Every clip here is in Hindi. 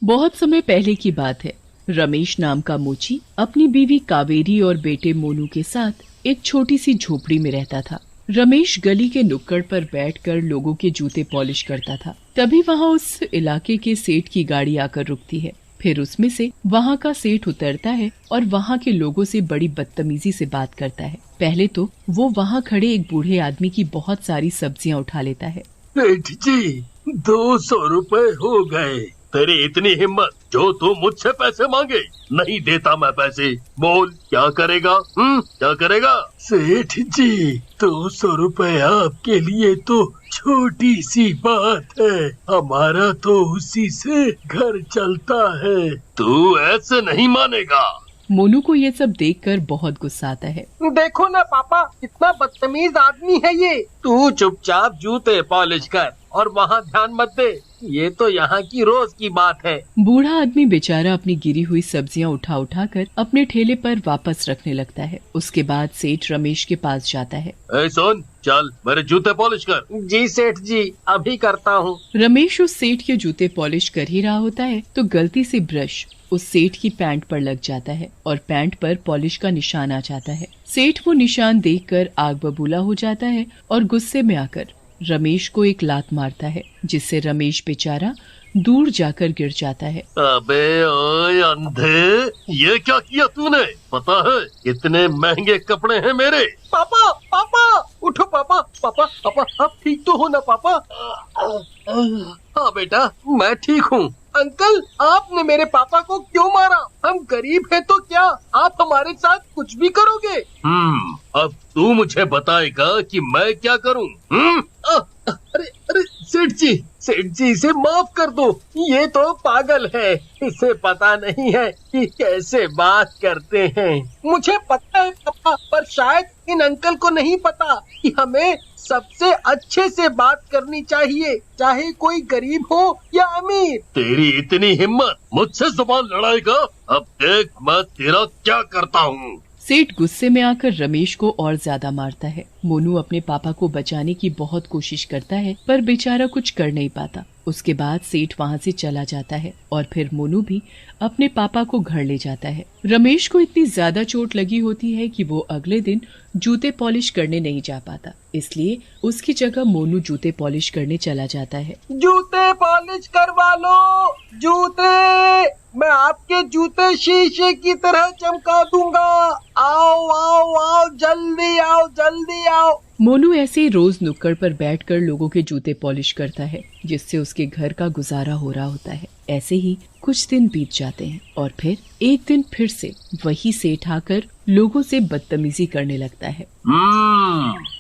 बहुत समय पहले की बात है। रमेश नाम का मोची अपनी बीवी कावेरी और बेटे मोनू के साथ एक छोटी सी झोपड़ी में रहता था। रमेश गली के नुक्कड़ पर बैठकर लोगों के जूते पॉलिश करता था। तभी वहाँ उस इलाके के सेठ की गाड़ी आकर रुकती है। फिर उसमें से वहाँ का सेठ उतरता है और वहाँ के लोगों से बड़ी बदतमीजी से बात करता है। पहले तो वो वहाँ खड़े एक बूढ़े आदमी की बहुत सारी सब्जियाँ उठा लेता है। सेठ जी, 200 रुपए हो गए। तेरी इतनी हिम्मत जो तू मुझसे पैसे मांगे। नहीं देता मैं पैसे। बोल क्या करेगा? क्या करेगा? सेठ जी, 200 रुपए आपके लिए तो छोटी सी बात है। हमारा तो उसी से घर चलता है। तू ऐसे नहीं मानेगा। मोनू को ये सब देखकर बहुत गुस्सा आता है। देखो ना पापा, कितना बदतमीज आदमी है ये। तू चुपचाप जूते पॉलिश कर और वहाँ ध्यान मत दे। ये तो यहाँ की रोज की बात है। बूढ़ा आदमी बेचारा अपनी गिरी हुई सब्जियां उठा उठा कर अपने ठेले पर वापस रखने लगता है। उसके बाद सेठ रमेश के पास जाता है। सुन, चल मेरे जूते पॉलिश कर। जी सेठ जी, अभी करता हूँ। रमेश उस सेठ के जूते पॉलिश कर ही रहा होता है तो गलती से ब्रश उस सेठ की पैंट पर लग जाता है और पैंट पर पॉलिश का निशान आ जाता है। सेठ वो निशान देखकर आग बबूला हो जाता है और गुस्से में आकर रमेश को एक लात मारता है, जिससे रमेश बेचारा दूर जाकर गिर जाता है। अबे ओए अंधे, ये क्या किया तूने? पता है कितने महंगे कपड़े हैं मेरे? पापा पापा उठो। पापा पापा पापा, आप ठीक तो हो ना पापा? हाँ बेटा, मैं ठीक हूँ। अंकल, आपने मेरे पापा को क्यों मारा? हम गरीब हैं तो क्या आप हमारे साथ कुछ भी करोगे? अब तू मुझे बताएगा कि मैं क्या करूँ? अरे अरे सेठ जी इसे माफ कर दो। ये तो पागल है, इसे पता नहीं है कि कैसे बात करते हैं। मुझे पता है पापा, पर शायद इन अंकल को नहीं पता कि हमें सबसे अच्छे से बात करनी चाहिए, चाहे कोई गरीब हो या अमीर। तेरी इतनी हिम्मत, मुझसे जुबान लड़ाएगा? अब देख मैं तेरा क्या करता हूँ। सेठ गुस्से में आकर रमेश को और ज्यादा मारता है। मोनू अपने पापा को बचाने की बहुत कोशिश करता है पर बेचारा कुछ कर नहीं पाता। उसके बाद सेठ वहाँ से चला जाता है और फिर मोनू भी अपने पापा को घर ले जाता है। रमेश को इतनी ज्यादा चोट लगी होती है कि वो अगले दिन जूते पॉलिश करने नहीं जा पाता, इसलिए उसकी जगह मोनू जूते पॉलिश करने चला जाता है। जूते पॉलिश करवा लो, जूते। मैं आपके जूते शीशे की तरह चमका दूंगा। आओ आओ आओ, जल्दी आओ जल्दी आओ। मोनू ऐसे ही रोज नुक्कड़ पर बैठकर लोगों के जूते पॉलिश करता है, जिससे उसके घर का गुजारा हो रहा होता है। ऐसे ही कुछ दिन बीत जाते हैं और फिर एक दिन फिर से वही सेठ आकर लोगों से बदतमीजी करने लगता है।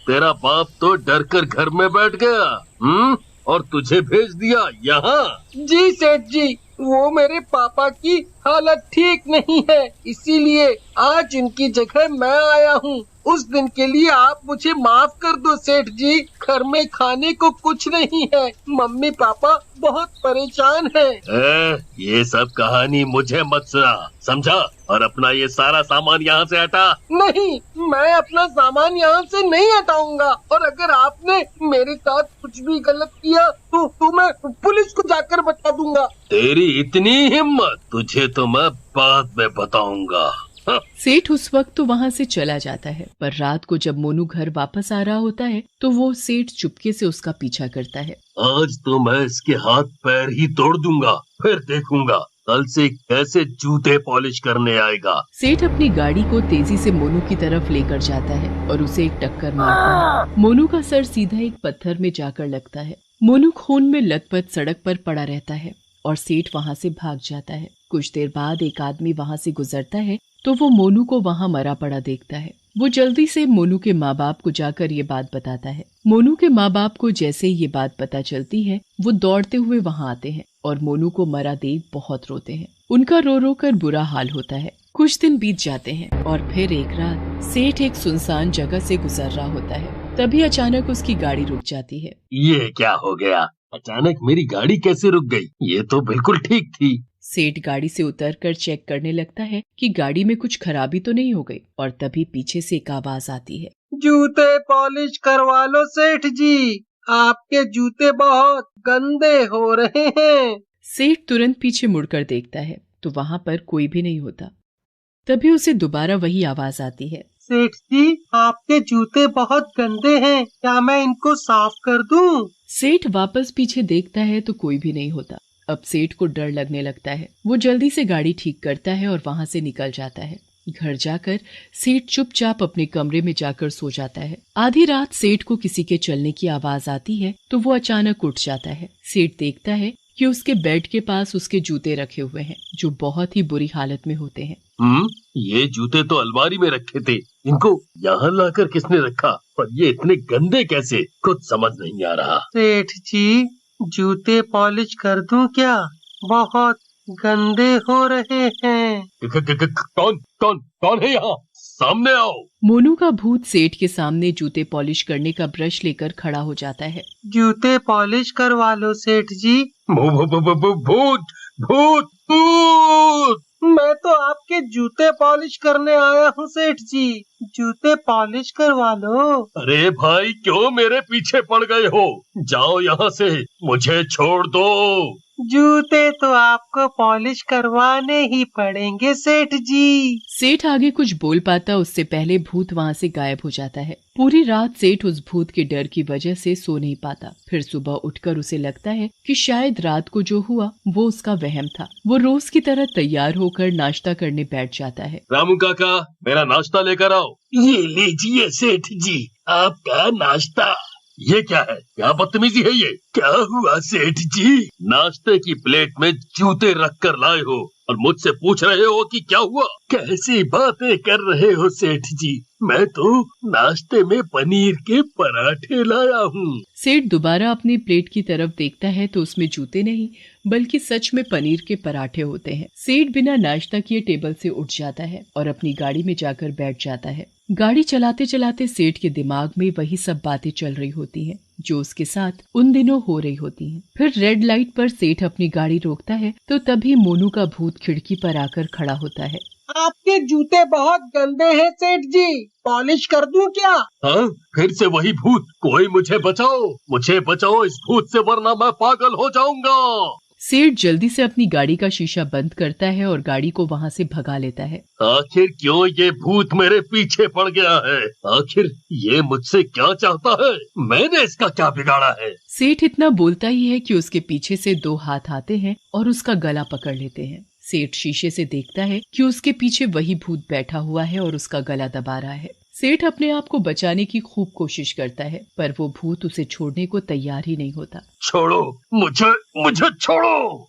तेरा बाप तो डर कर घर में बैठ गया, और तुझे भेज दिया यहाँ। जी सेठ जी, वो मेरे पापा की हालत ठीक नहीं है, इसीलिए आज उनकी जगह मैं आया हूँ। उस दिन के लिए आप मुझे माफ कर दो सेठ जी। घर में खाने को कुछ नहीं है, मम्मी पापा बहुत परेशान हैं। ये सब कहानी मुझे मत सुना, समझा? और अपना ये सारा सामान यहाँ से हटा। नहीं, मैं अपना सामान यहाँ से नहीं हटाऊंगा, और अगर आपने मेरे साथ कुछ भी गलत किया तो मैं पुलिस को जाकर बता दूंगा। तेरी इतनी हिम्मत, तुझे तो मैं बाद में बताऊंगा। सेठ उस वक्त तो वहाँ से चला जाता है, पर रात को जब मोनू घर वापस आ रहा होता है तो वो सेठ चुपके से उसका पीछा करता है। आज तो मैं इसके हाथ पैर ही तोड़ दूंगा, फिर देखूंगा कल से कैसे जूते पॉलिश करने आएगा। सेठ अपनी गाड़ी को तेजी से मोनू की तरफ लेकर जाता है और उसे एक टक्कर मारता है। मोनू का सर सीधा एक पत्थर में जाकर लगता है। मोनू खून में लथपथ सड़क पर पड़ा रहता है और सेठ वहाँ से भाग जाता है। कुछ देर बाद एक आदमी वहाँ से गुजरता है तो वो मोनू को वहाँ मरा पड़ा देखता है। वो जल्दी से मोनू के माँ बाप को जाकर ये बात बताता है। मोनू के माँ बाप को जैसे ये बात पता चलती है, वो दौड़ते हुए वहाँ आते हैं और मोनू को मरा देख बहुत रोते हैं। उनका रो रो कर बुरा हाल होता है। कुछ दिन बीत जाते हैं और फिर एक रात सेठ एक सुनसान जगह से गुजर रहा होता है। तभी अचानक उसकी गाड़ी रुक जाती है। ये क्या हो गया? अचानक मेरी गाड़ी कैसे रुक गई? ये तो बिल्कुल ठीक थी। सेठ गाड़ी से उतरकर चेक करने लगता है कि गाड़ी में कुछ खराबी तो नहीं हो गई, और तभी पीछे से एक आवाज आती है। जूते पॉलिश करवा लो सेठ जी, आपके जूते बहुत गंदे हो रहे हैं। सेठ तुरंत पीछे मुड़कर देखता है तो वहां पर कोई भी नहीं होता। तभी उसे दोबारा वही आवाज आती है, सेठ जी, आपके जूते बहुत गंदे हैं, क्या मैं इनको साफ कर दूं? सेठ वापस पीछे देखता है तो कोई भी नहीं होता। अब सेठ को डर लगने लगता है। वो जल्दी से गाड़ी ठीक करता है और वहां से निकल जाता है। घर जाकर सेठ चुपचाप अपने कमरे में जाकर सो जाता है। आधी रात सेठ को किसी के चलने की आवाज आती है तो वो अचानक उठ जाता है। सेठ देखता है कि उसके बेड के पास उसके जूते रखे हुए हैं जो बहुत ही बुरी हालत में होते हैं। ये जूते तो अलमारी में रखे थे, इनको यहाँ लाकर किसने रखा? और ये इतने गंदे कैसे, कुछ समझ नहीं आ रहा। सेठ जी, जूते पॉलिश कर दूं क्या? बहुत गंदे हो रहे हैं। कौन कौन कौन है यहाँ? सामने आओ। मोनू का भूत सेठ के सामने जूते पॉलिश करने का ब्रश लेकर खड़ा हो जाता है। जूते पॉलिश करवा लो सेठ जी। भूत भूत भूत! मैं तो आपके जूते पॉलिश करने आया हूँ सेठ जी, जूते पॉलिश करवा लो। अरे भाई, क्यों मेरे पीछे पड़ गए हो? जाओ यहाँ से, मुझे छोड़ दो। जूते तो आपको पॉलिश करवाने ही पड़ेंगे सेठ जी। सेठ आगे कुछ बोल पाता उससे पहले भूत वहाँ से गायब हो जाता है। पूरी रात सेठ उस भूत के डर की वजह से सो नहीं पाता। फिर सुबह उठकर उसे लगता है कि शायद रात को जो हुआ वो उसका वहम था। वो रोज की तरह तैयार होकर नाश्ता करने बैठ जाता है। रामू काका, मेरा नाश्ता लेकर आओ। ये लीजिए सेठ जी, आपका नाश्ता। ये क्या है? क्या बदतमीजी है ये? क्या हुआ सेठ जी? नाश्ते की प्लेट में जूते रख कर लाए हो और मुझसे पूछ रहे हो कि क्या हुआ? कैसी बातें कर रहे हो सेठ जी, मैं तो नाश्ते में पनीर के पराठे लाया हूँ। सेठ दोबारा अपनी प्लेट की तरफ देखता है तो उसमें जूते नहीं बल्कि सच में पनीर के पराठे होते हैं। सेठ बिना नाश्ता किए टेबल से उठ जाता है और अपनी गाड़ी में जाकर बैठ जाता है। गाड़ी चलाते चलाते सेठ के दिमाग में वही सब बातें चल रही होती हैं जो उसके साथ उन दिनों हो रही होती हैं। फिर रेड लाइट पर सेठ अपनी गाड़ी रोकता है तो तभी मोनू का भूत खिड़की पर आकर खड़ा होता है। आपके जूते बहुत गंदे हैं सेठ जी, पॉलिश कर दूं क्या? हाँ, फिर से वही भूत। कोई मुझे बचाओ इस भूत से, वरना मैं पागल हो जाऊंगा। सेठ जल्दी से अपनी गाड़ी का शीशा बंद करता है और गाड़ी को वहाँ से भगा लेता है। आखिर क्यों ये भूत मेरे पीछे पड़ गया है? आखिर ये मुझसे क्या चाहता है? मैंने इसका क्या बिगाड़ा है? सेठ इतना बोलता ही है कि उसके पीछे से 2 हाथ आते हैं और उसका गला पकड़ लेते हैं। सेठ शीशे से देखता है कि उसके पीछे वही भूत बैठा हुआ है और उसका गला दबा रहा है। सेठ अपने आप को बचाने की खूब कोशिश करता है पर वो भूत उसे छोड़ने को तैयार ही नहीं होता। छोड़ो मुझे छोड़ो।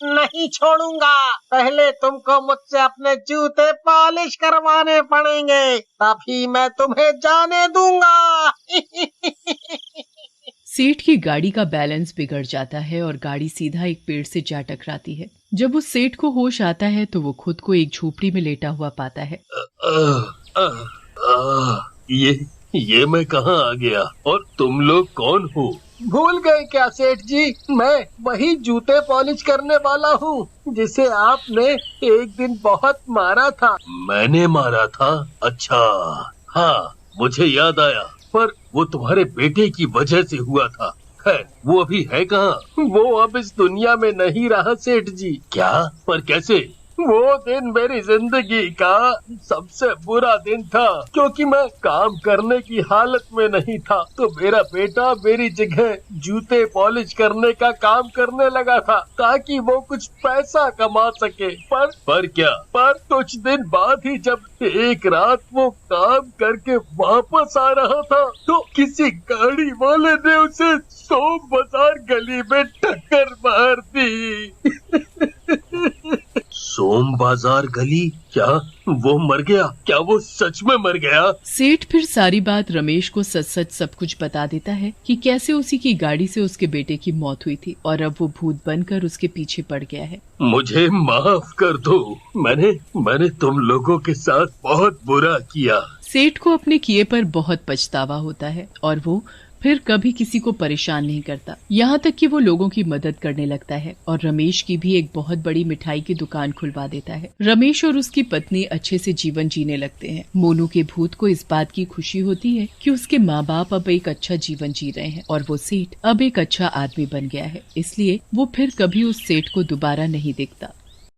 नहीं छोड़ूंगा, पहले तुमको मुझसे अपने जूते पॉलिश करवाने पड़ेंगे, तभी मैं तुम्हें जाने दूंगा। सेठ की गाड़ी का बैलेंस बिगड़ जाता है और गाड़ी सीधा एक पेड़ से जा टकराती है। जब उस सेठ को होश आता है तो वो खुद को एक झोपड़ी में लेटा हुआ पाता है। ये मैं कहाँ आ गया? और तुम लोग कौन हो? भूल गए क्या सेठ जी, मैं वही जूते पॉलिश करने वाला हूँ जिसे आपने एक दिन बहुत मारा था। मैंने मारा था? अच्छा हाँ, मुझे याद आया, पर वो तुम्हारे बेटे की वजह से हुआ था। खैर, वो अभी है कहाँ? वो अब इस दुनिया में नहीं रहा सेठ जी। क्या? पर कैसे? वो दिन मेरी जिंदगी का सबसे बुरा दिन था, क्योंकि मैं काम करने की हालत में नहीं था तो मेरा बेटा मेरी जगह जूते पॉलिश करने का काम करने लगा था ताकि वो कुछ पैसा कमा सके। पर क्या? पर कुछ दिन बाद ही जब एक रात वो काम करके वापस आ रहा था तो किसी गाड़ी वाले ने उसे सोम बाजार गली में टक्कर मार दी। सोम बाजार गली? क्या वो मर गया? क्या वो सच में मर गया? सेठ फिर सारी बात रमेश को सच सच सब कुछ बता देता है कि कैसे उसी की गाड़ी से उसके बेटे की मौत हुई थी और अब वो भूत बनकर उसके पीछे पड़ गया है। मुझे माफ कर दो, मैंने तुम लोगों के साथ बहुत बुरा किया। सेठ को अपने किए पर बहुत पछतावा होता है और वो फिर कभी किसी को परेशान नहीं करता, यहाँ तक कि वो लोगों की मदद करने लगता है और रमेश की भी एक बहुत बड़ी मिठाई की दुकान खुलवा देता है। रमेश और उसकी पत्नी अच्छे से जीवन जीने लगते हैं। मोनू के भूत को इस बात की खुशी होती है कि उसके माँ बाप अब एक अच्छा जीवन जी रहे हैं और वो सेठ अब एक अच्छा आदमी बन गया है, इसलिए वो फिर कभी उस सेठ को दोबारा नहीं देखता।